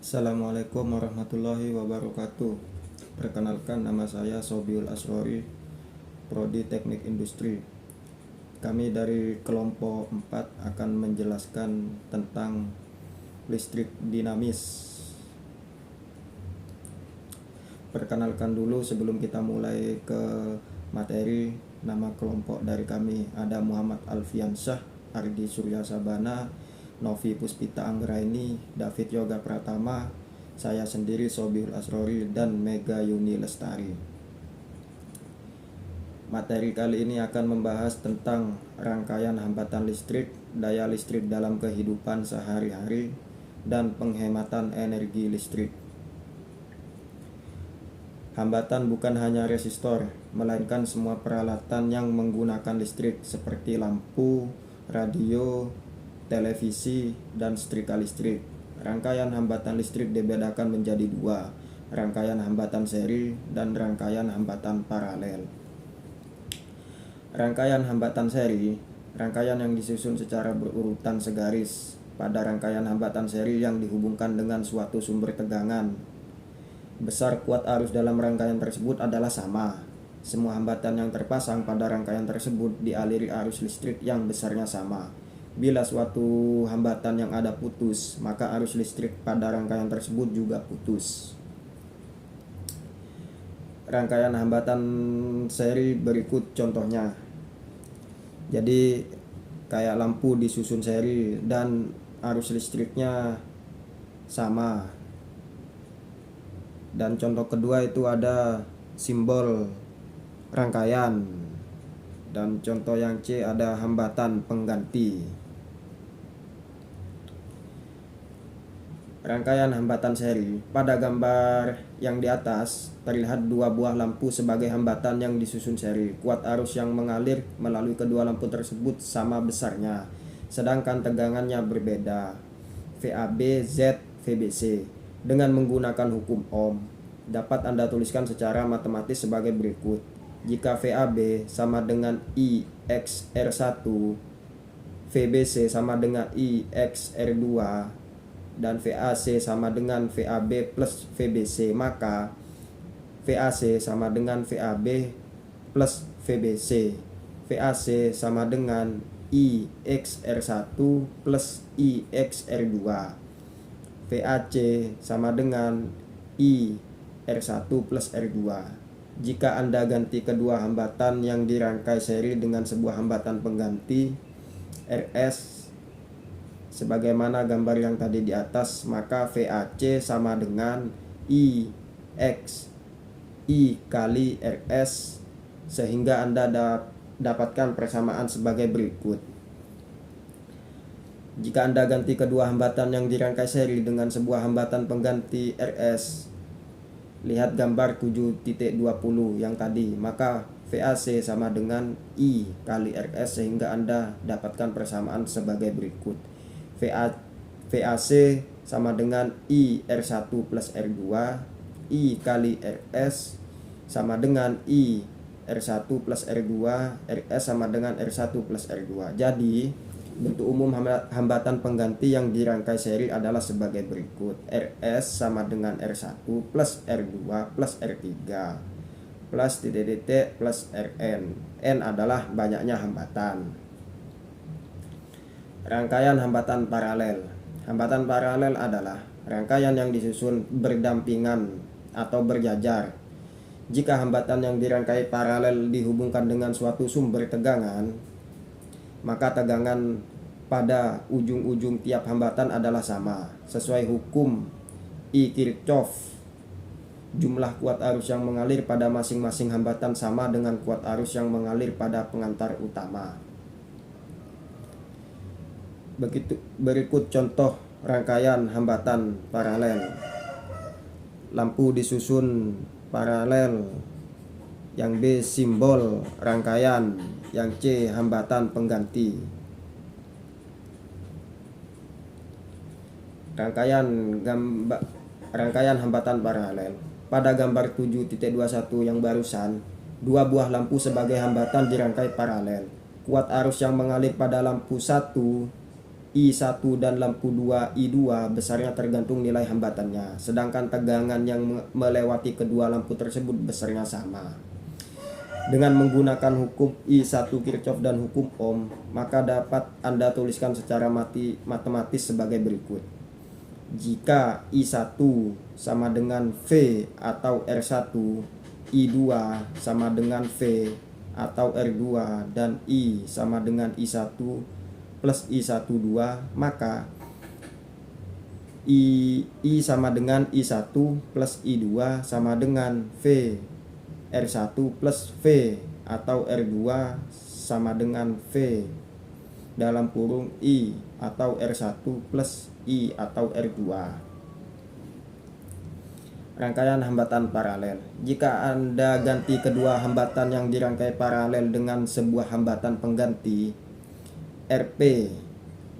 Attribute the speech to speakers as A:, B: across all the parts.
A: Assalamualaikum warahmatullahi wabarakatuh. Perkenalkan, nama saya Sobiul Asrori, Prodi Teknik Industri. Kami dari kelompok 4 akan menjelaskan tentang listrik dinamis. Perkenalkan dulu sebelum kita mulai ke materi. Nama kelompok dari kami ada Muhammad Alfiansyah, Ardi Surya Sabana, Novi Puspita Anggraini, David Yoga Pratama, saya sendiri Sobiul Asrori, dan Mega Yuni Lestari. Materi kali ini akan membahas tentang rangkaian hambatan listrik, daya listrik dalam kehidupan sehari-hari, dan penghematan energi listrik. Hambatan bukan hanya resistor, melainkan semua peralatan yang menggunakan listrik seperti lampu, radio, televisi, dan setrika listrik. Rangkaian hambatan listrik dibedakan menjadi dua, rangkaian hambatan seri dan rangkaian hambatan paralel. Rangkaian hambatan seri, rangkaian yang disusun secara berurutan segaris. Pada rangkaian hambatan seri yang dihubungkan dengan suatu sumber tegangan, besar kuat arus dalam rangkaian tersebut adalah sama. Semua hambatan yang terpasang pada rangkaian tersebut dialiri arus listrik yang besarnya sama. Bila suatu hambatan yang ada putus, maka arus listrik pada rangkaian tersebut juga putus. Rangkaian hambatan seri berikut contohnya. Jadi kayak lampu disusun seri dan arus listriknya sama. Dan contoh kedua itu ada simbol rangkaian. Dan contoh yang C ada hambatan pengganti. Rangkaian hambatan seri. Pada gambar yang di atas terlihat dua buah lampu sebagai hambatan yang disusun seri. Kuat arus yang mengalir melalui kedua lampu tersebut sama besarnya, sedangkan tegangannya berbeda. VAB, Z, VBC. Dengan menggunakan hukum Ohm, dapat Anda tuliskan secara matematis sebagai berikut. Jika VAB sama dengan I X R1, VBC sama dengan I X R2, dan VAC sama dengan VAB plus VBC, maka VAC sama dengan VAB plus VBC. VAC sama dengan I X R1 plus I X R2. VAC sama dengan I R1 plus R2. Jika Anda ganti kedua hambatan yang dirangkai seri dengan sebuah hambatan pengganti RS sebagaimana gambar yang tadi di atas, maka VAC sama dengan I kali RS, sehingga Anda dapatkan persamaan sebagai berikut. Jika Anda ganti kedua hambatan yang dirangkai seri dengan sebuah hambatan pengganti RS, lihat gambar 7.20 yang tadi, maka VAC sama dengan I kali RS, sehingga Anda dapatkan persamaan sebagai berikut. VAC sama dengan I R1 plus R2, I kali RS sama dengan I R1 plus R2, RS sama dengan R1 plus R2. Jadi bentuk umum hambatan pengganti yang dirangkai seri adalah sebagai berikut. RS sama dengan R1 plus R2 plus R3 plus titik-titik plus Rn. N adalah banyaknya hambatan. Rangkaian hambatan paralel. Hambatan paralel adalah rangkaian yang disusun berdampingan atau berjajar. Jika hambatan yang dirangkai paralel dihubungkan dengan suatu sumber tegangan, maka tegangan pada ujung-ujung tiap hambatan adalah sama. Sesuai hukum I Kirchhoff, jumlah kuat arus yang mengalir pada masing-masing hambatan sama dengan kuat arus yang mengalir pada pengantar utama. Berikut contoh rangkaian hambatan paralel. Lampu disusun paralel, yang B simbol rangkaian, yang C hambatan pengganti. Rangkaian hambatan paralel. Pada gambar 7.21 yang barusan, dua buah lampu sebagai hambatan dirangkai paralel. Kuat arus yang mengalir pada lampu 1 I1 dan lampu 2 I2 besarnya tergantung nilai hambatannya, sedangkan tegangan yang melewati kedua lampu tersebut besarnya sama. Dengan menggunakan hukum I1 Kirchhoff dan hukum Ohm, maka dapat Anda tuliskan secara matematis sebagai berikut. Jika I1 sama dengan V atau R1, I2 sama dengan V atau R2, dan I sama dengan I1 plus I12, maka I sama dengan I1 plus I2 sama dengan V R1 plus V atau R2 sama dengan V dalam kurung I atau R1 plus I atau R2. Rangkaian hambatan paralel. Jika Anda ganti kedua hambatan yang dirangkai paralel dengan sebuah hambatan pengganti RP,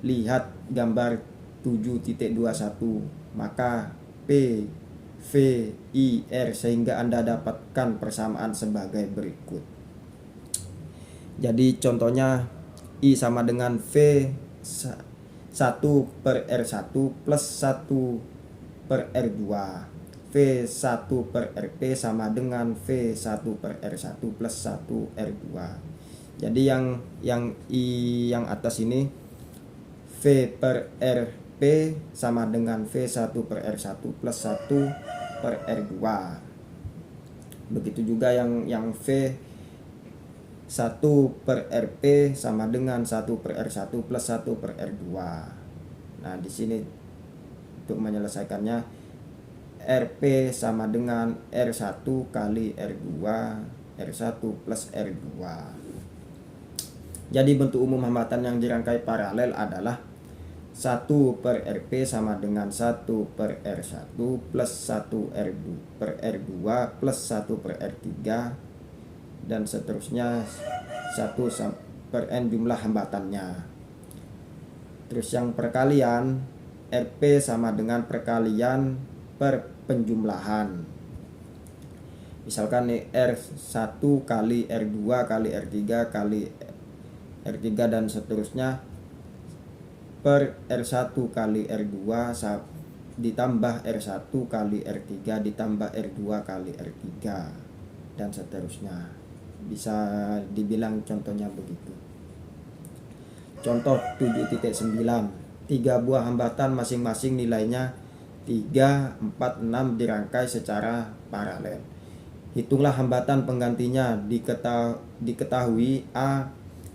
A: lihat gambar 7.21, maka P, V, I, R, sehingga Anda dapatkan persamaan sebagai berikut. Jadi contohnya I sama dengan V 1 per R1 plus 1 per R2. V1 per RP sama dengan V1 per R1 plus 1 R2. Jadi yang I yang atas ini V per RP sama dengan V1 per R1 plus 1 per R2. Begitu juga yang V 1 per RP sama dengan 1 per R1 plus 1 per R2. Nah, di sini untuk menyelesaikannya RP sama dengan R1 kali R2, R1 plus R2. Jadi bentuk umum hambatan yang dirangkai paralel adalah 1 per RP sama dengan 1 per R1 plus 1 R2 per R2 plus 1 per R3, dan seterusnya 1 per N jumlah hambatannya. Terus yang perkalian, RP sama dengan perkalian per penjumlahan. Misalkan nih R1 kali R2 kali R3 kali R3 dan seterusnya per R1 kali R2 ditambah R1 kali R3 ditambah R2 kali R3 dan seterusnya. Bisa dibilang contohnya begitu. Contoh 7.9, 3 buah hambatan masing-masing nilainya 3, 4, 6 dirangkai secara paralel. Hitunglah hambatan penggantinya. Diketahui A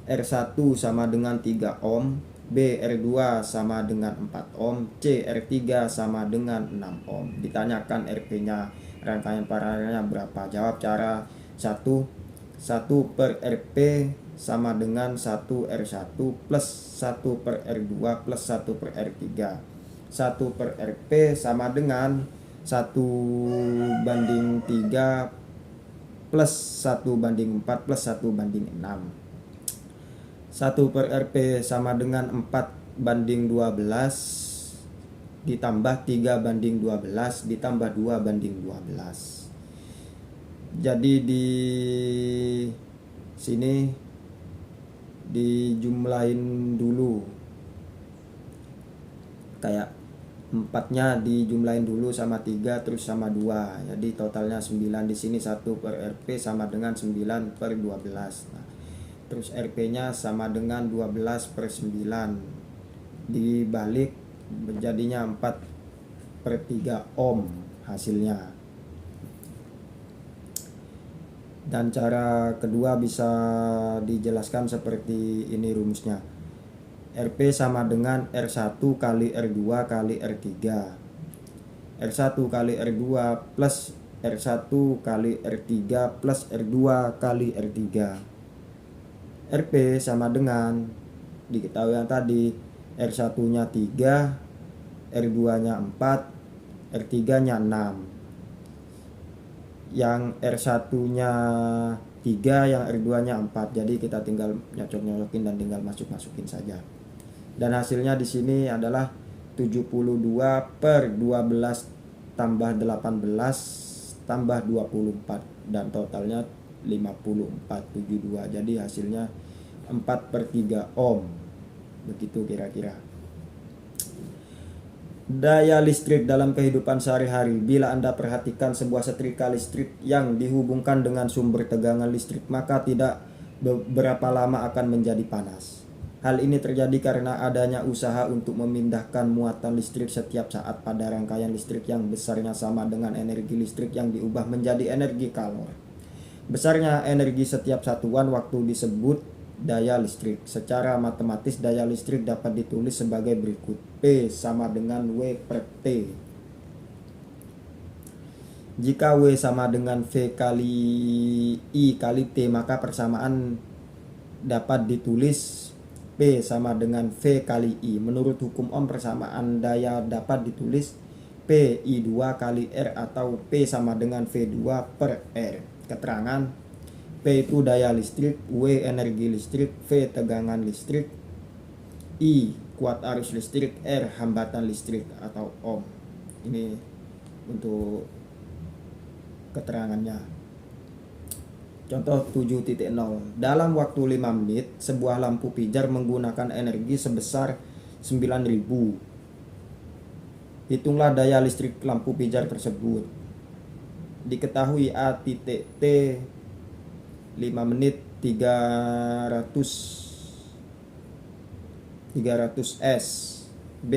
A: R1 sama dengan 3 ohm, B R2 sama dengan 4 ohm, C R3 sama dengan 6 ohm. Ditanyakan RP-nya, rangkaian paralelnya berapa? Jawab cara 1 per RP sama dengan 1 R1 plus 1 per R2 plus 1 per R3. 1 per RP sama dengan 1 banding 3 plus 1 banding 4 plus 1 banding 6. 1 per RP sama dengan 4 banding 12 ditambah 3 banding 12 ditambah 2 banding 12. Jadi di sini dijumlahin dulu, kayak 4-nya dijumlahin dulu sama 3 terus sama 2. Jadi totalnya 9. Di sini 1 per RP sama dengan 9 per 12. Nah, terus RP-nya sama dengan 12 per 9. Dibalik menjadinya 4 per 3 ohm hasilnya. Dan cara kedua bisa dijelaskan seperti ini rumusnya. RP sama dengan R1 kali R2 kali R3. R1 kali R2 plus R1 kali R3 plus R2 kali R3. RP sama dengan, diketahui yang tadi, R1 nya 3, R2 nya 4, R3 nya 6. Yang R1 nya 3, yang R2 nya 4. Jadi kita tinggal nyocok-nyocokin dan tinggal masukin saja. Dan hasilnya di sini adalah 72 per 12 tambah 18 tambah 24, dan totalnya 5472. Jadi hasilnya 4 per 3 ohm. Begitu kira-kira. Daya listrik dalam kehidupan sehari-hari. Bila Anda perhatikan sebuah setrika listrik yang dihubungkan dengan sumber tegangan listrik, maka tidak beberapa lama akan menjadi panas. Hal ini terjadi karena adanya usaha untuk memindahkan muatan listrik setiap saat pada rangkaian listrik yang besarnya sama dengan energi listrik yang diubah menjadi energi kalor. Besarnya energi setiap satuan waktu disebut daya listrik. Secara matematis daya listrik dapat ditulis sebagai berikut. P sama dengan W per T. Jika W sama dengan V kali I kali T, maka persamaan dapat ditulis P sama dengan V kali I. Menurut hukum Ohm, persamaan daya dapat ditulis P I2 kali R atau P sama dengan V2 per R. Keterangan: P itu daya listrik, W energi listrik, V tegangan listrik, I kuat arus listrik, R hambatan listrik atau Ohm. Ini untuk keterangannya. Contoh 7.0. Dalam waktu 5 menit, sebuah lampu pijar menggunakan energi sebesar 9.000. Hitunglah daya listrik lampu pijar tersebut. Diketahui A titik T 5 menit 300 S, B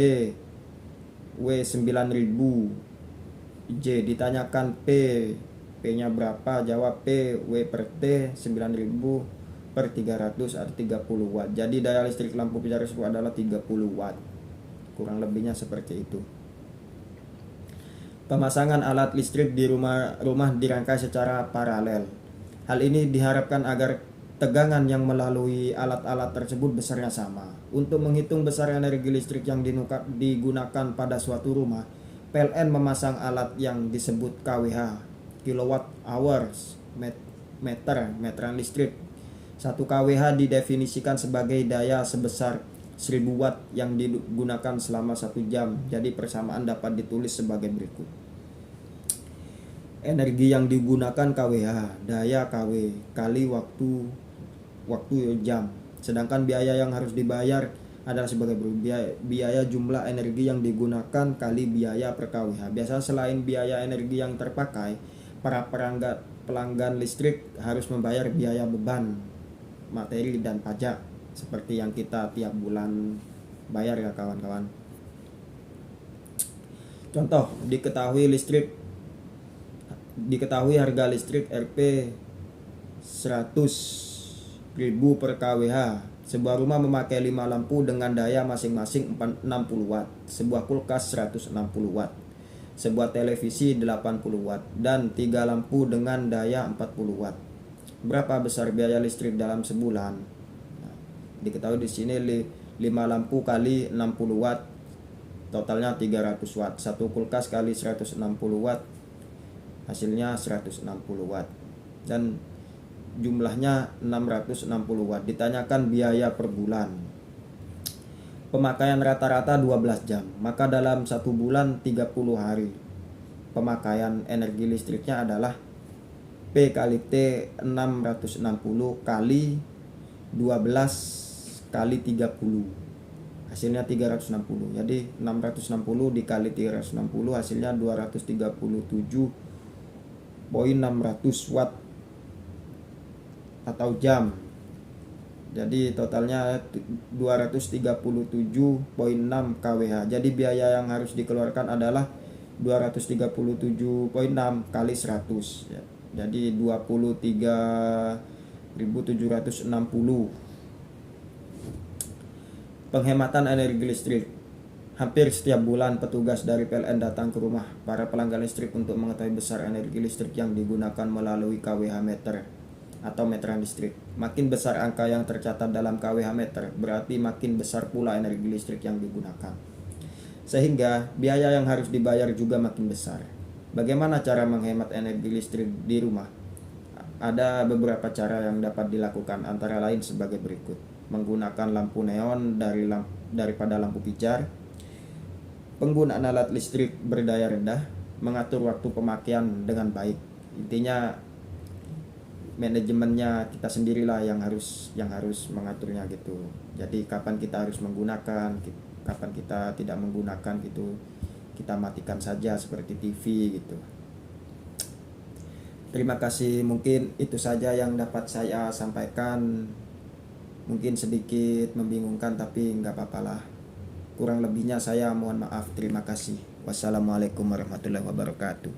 A: W 9.000, J ditanyakan P-nya berapa, jawab P W per T 9.000 per 300 atau 30 watt. Jadi daya listrik lampu pijar tersebut adalah 30 watt. Kurang lebihnya seperti itu. Pemasangan alat listrik di rumah dirangkai secara paralel. Hal ini diharapkan agar tegangan yang melalui alat-alat tersebut besarnya sama. Untuk menghitung besar energi listrik yang digunakan pada suatu rumah, PLN memasang alat yang disebut kWh, kilowatt hours, meteran listrik. 1 kWh didefinisikan sebagai daya sebesar 1000 watt yang digunakan selama 1 jam. Jadi persamaan dapat ditulis sebagai berikut. Energi yang digunakan kWh, daya kW kali waktu jam. Sedangkan biaya yang harus dibayar adalah sebagai berikut. Biaya jumlah energi yang digunakan kali biaya per kWh. Biasanya selain biaya energi yang terpakai, para pelanggan listrik harus membayar biaya beban materi dan pajak seperti yang kita tiap bulan bayar ya kawan-kawan. Contoh, diketahui harga listrik Rp 100.000 per kWh. Sebuah rumah memakai 5 lampu dengan daya masing-masing 60 watt, sebuah kulkas 160 watt, sebuah televisi 80 watt, dan 3 lampu dengan daya 40 watt. Berapa besar biaya listrik dalam sebulan? Nah, diketahui di sini 5 lampu kali 60 watt, totalnya 300 watt. 1 kulkas kali 160 watt, hasilnya 160 watt. Dan jumlahnya 660 watt. Ditanyakan biaya per bulan. Pemakaian rata-rata 12 jam. Maka dalam 1 bulan 30 hari. Pemakaian energi listriknya adalah P kali T 660 kali 12 kali 30. Hasilnya 360. Jadi 660 dikali 360 hasilnya 237.600 watt atau jam. Jadi totalnya 237.6 kWh. Jadi biaya yang harus dikeluarkan adalah 237.6 kali 100 ya. Jadi 23.760. Penghematan energi listrik. Hampir setiap bulan petugas dari PLN datang ke rumah para pelanggan listrik untuk mengetahui besar energi listrik yang digunakan melalui kWh meter atau meteran listrik. Makin besar angka yang tercatat dalam kWh meter, berarti makin besar pula energi listrik yang digunakan. Sehingga biaya yang harus dibayar juga makin besar. Bagaimana cara menghemat energi listrik di rumah? Ada beberapa cara yang dapat dilakukan, antara lain sebagai berikut. Menggunakan lampu neon daripada lampu pijar. Penggunaan alat listrik berdaya rendah. Mengatur waktu pemakaian dengan baik. Intinya manajemennya kita sendirilah yang harus mengaturnya gitu. Jadi kapan kita harus menggunakan, kapan kita tidak menggunakan gitu, kita matikan saja seperti TV gitu. Terima kasih, mungkin itu saja yang dapat saya sampaikan. Mungkin sedikit membingungkan tapi nggak apa-apa lah. Kurang lebihnya saya mohon maaf. Terima kasih. Wassalamualaikum warahmatullahi wabarakatuh.